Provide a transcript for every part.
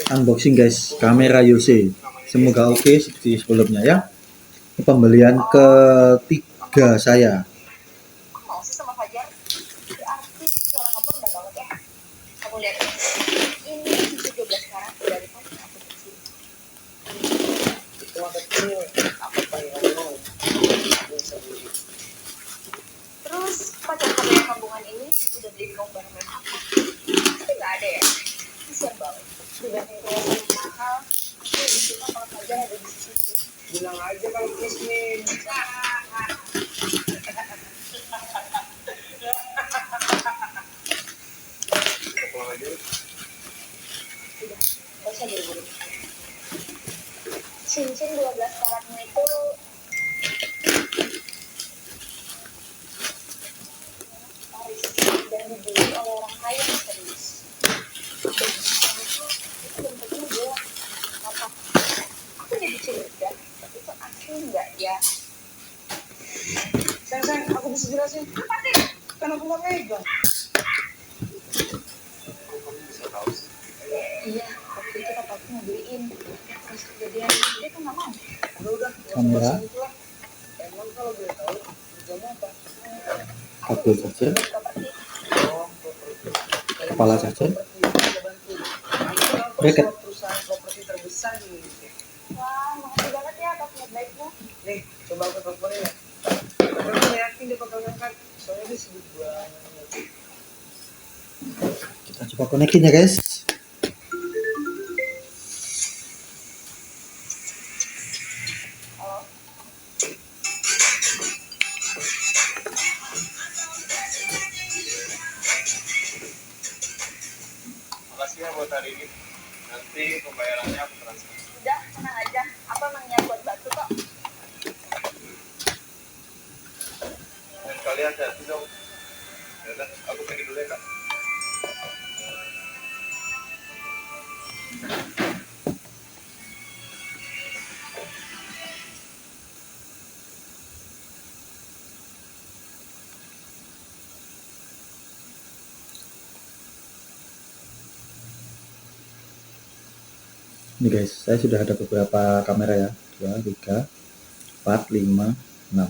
Unboxing guys, kamera Yose. Semoga oke seperti sebelumnya ya. Ini pembelian ketiga saya. Terus pacar kamu yang kampungan ini udah beli kamu barang-barang apa? Tapi nggak ada ya? Kasian banget. Dibanding kalau yang mahal, aku lebih suka kalau Fajar ada di situ. Bilang aja kalau Kismin. Pulang aja. Udah, nggak usah buru-buru. Cincin 12 karatmu itu dan dibeli oleh orang kaya yang serius. Itu bentuknya dia apa? Aku jadi curiga. Itu asli nggak ya? Sayang, aku bisa jelasin. Apa sih? Kan aku nggak megang. Kamu bisa tahu sih? Iya, waktu itu papaku ngebeliin. Terus kejadian dia kan nggak mau. Udah. Kamera. Emang kalau boleh tahu kerjanya apa? Kabel charger, kepala charger, bracket. Perusahaan properti terbesar di Indonesia. Wah, makasih banget ya atas niat baikmu. Nih, coba aku teleponin ya. Tapi aku yakin dia bakal ngangkat. Soalnya dia sibuk banget. Kita coba konekin ya guys. Halo. Makasih ya buat hari ini. Nanti pembayarannya aku transfer. Udah, tenang aja. Apa emang niat buat bantu kok? Dan kalian hati dong. Yaudah, aku pergi dulu ya kak. Ini guys, saya sudah ada beberapa kamera ya. 2, 3, 4, 5, 6.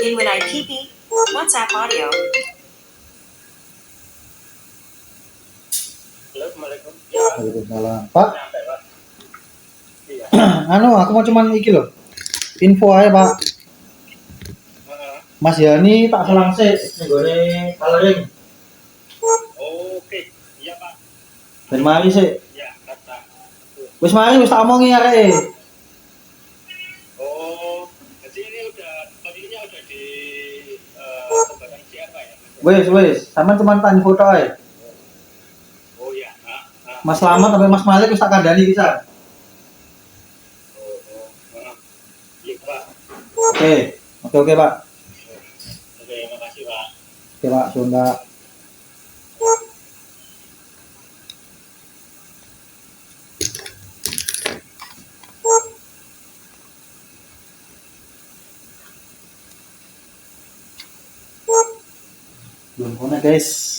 Inwin IPP, WhatsApp audio. Assalamualaikum. Waalaikumsalam. Pak, Nyampe, Pak. Iya. anu aku mau cuman iki loh. Info aja, Pak. Heeh. Mas Yani tak selang sih nenggone coloring. Oke. Iya, Pak. Ben mari sih. Iya, kata. Wis mari wis tak omongi areke. Oh, jadi ini udah posisinya udah di pembagian siapa ya? Wis, sampean cuman tanya foto ae. Oh ya, Mas Slamet sampai Mas Malik wis tak kandhani bisa. Iya, Pak. Oke, Pak. Oke, makasih, Pak. Oke, Pak, Sunda. Belum kona, guys.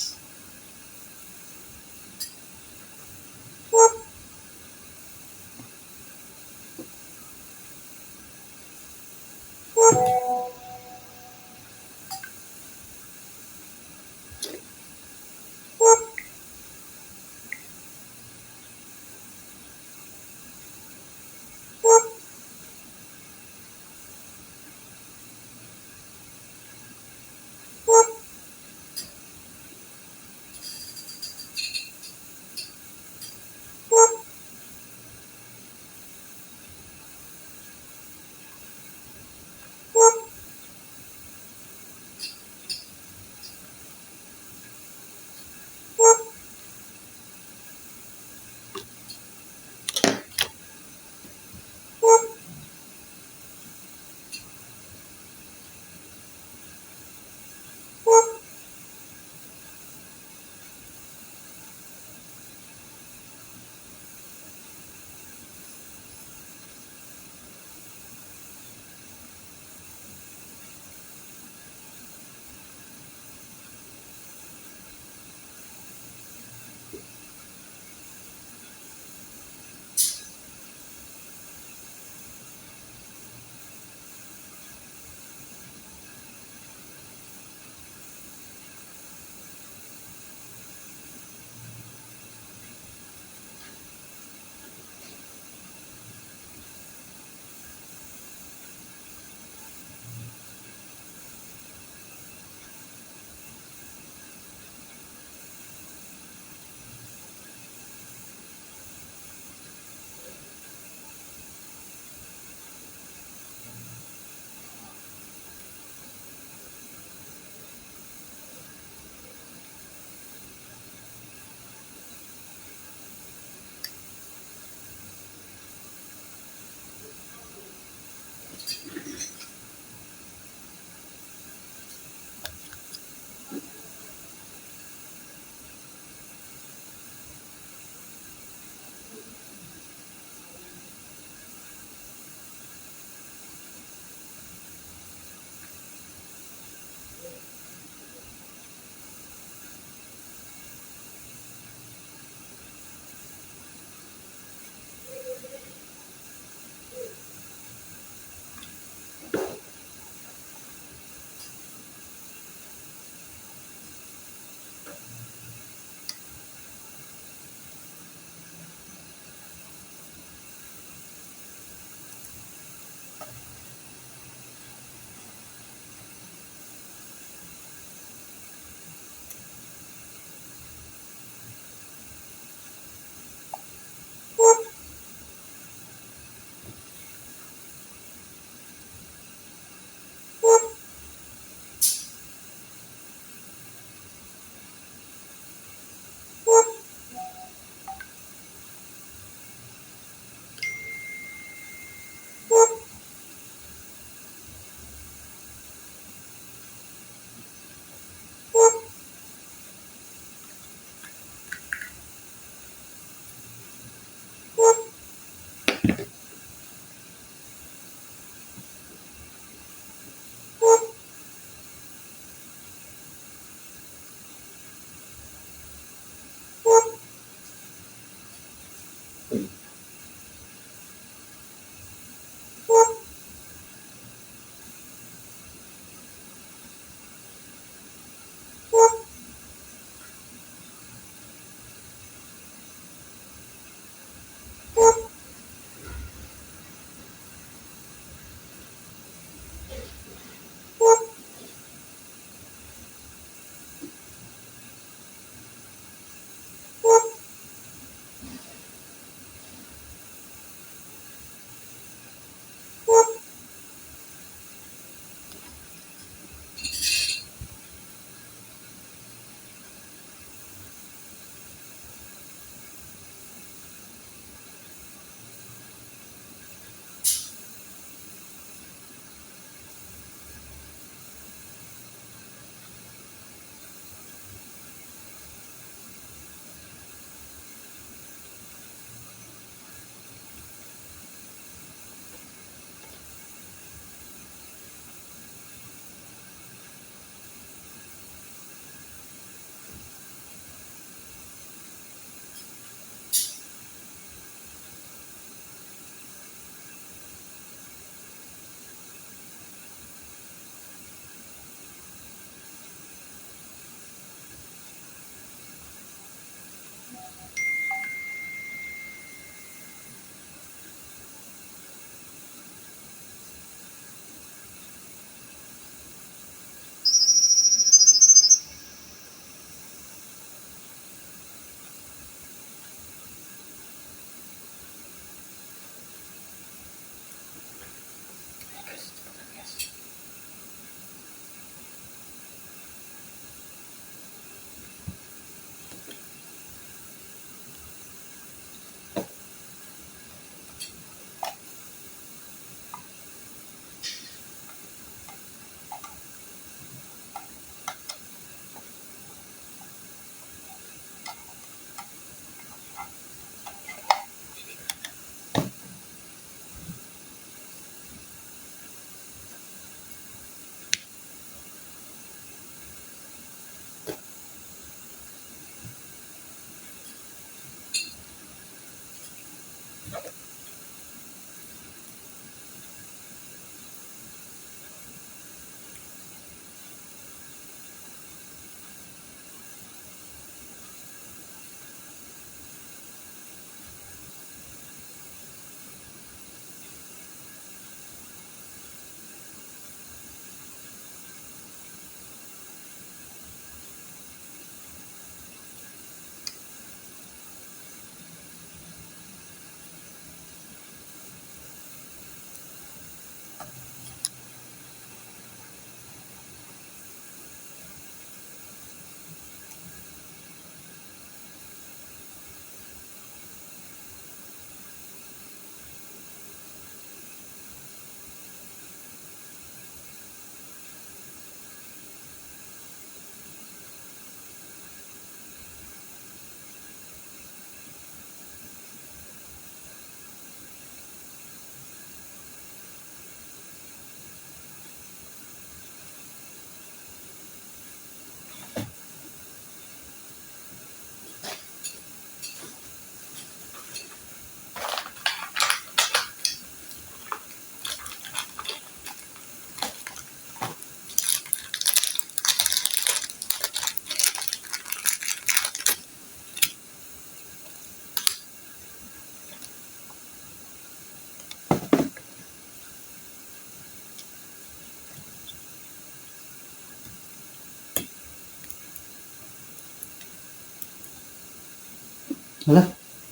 Alah,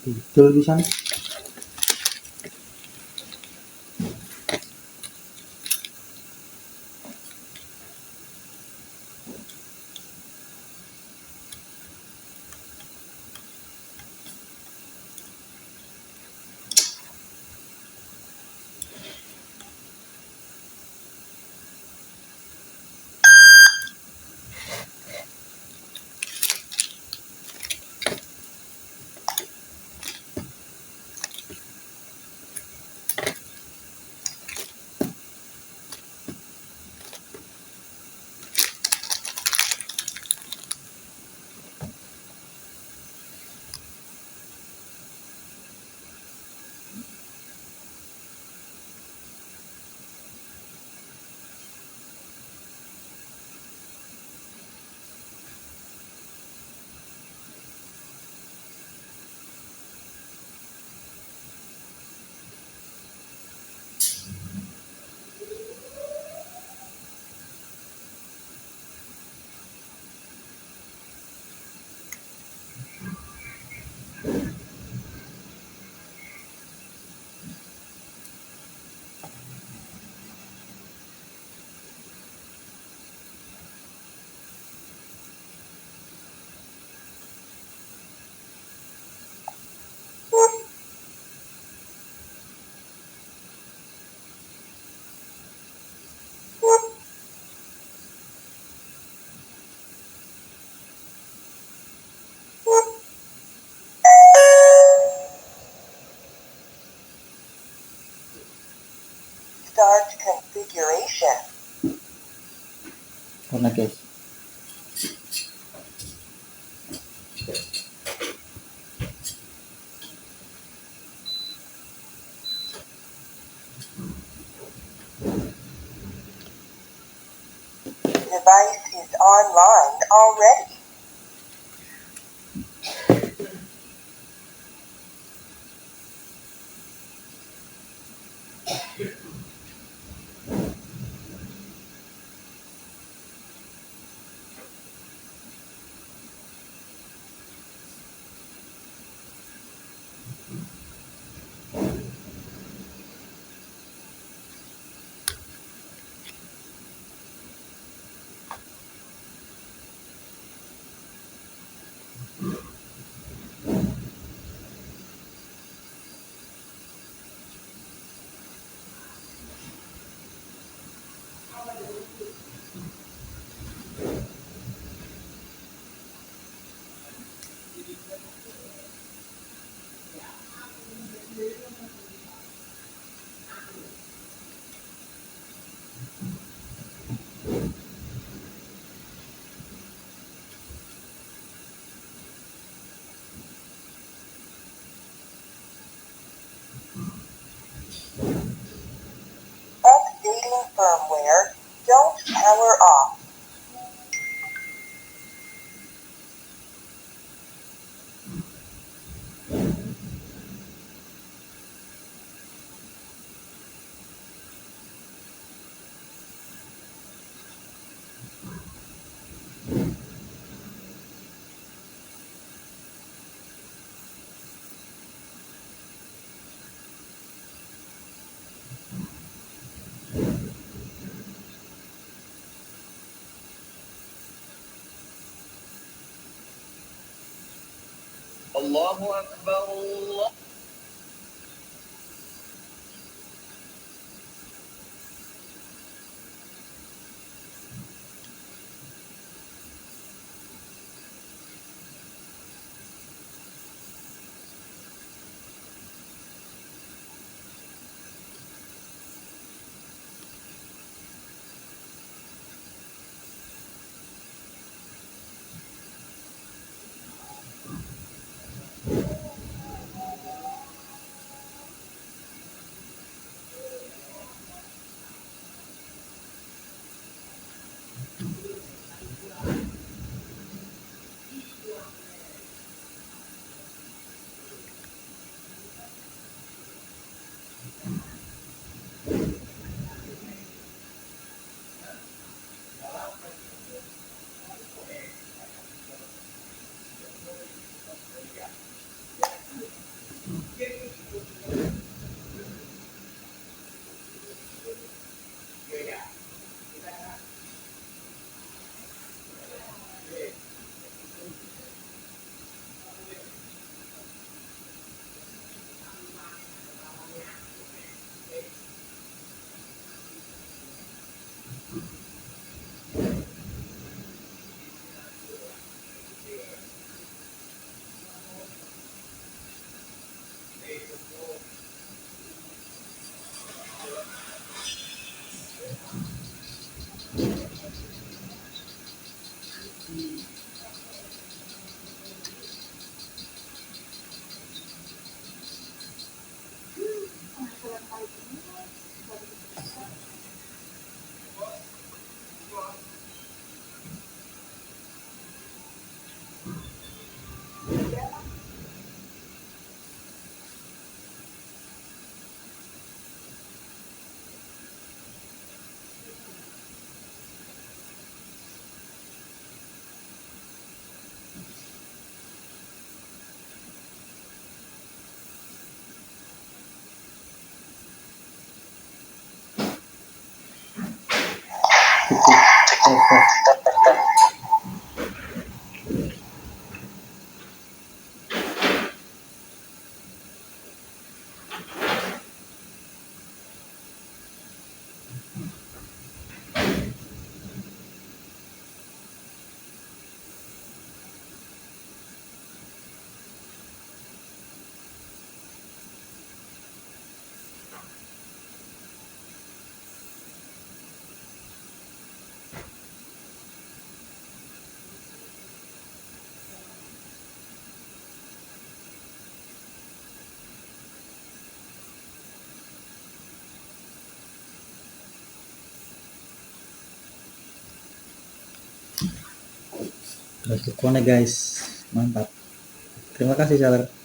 Betul pisan. Start configuration. Karena guys. Device is online already. Updating firmware. Don't power off. Allahu Akbar, Allah. Udah connect guys, mantap. Terima kasih Salar.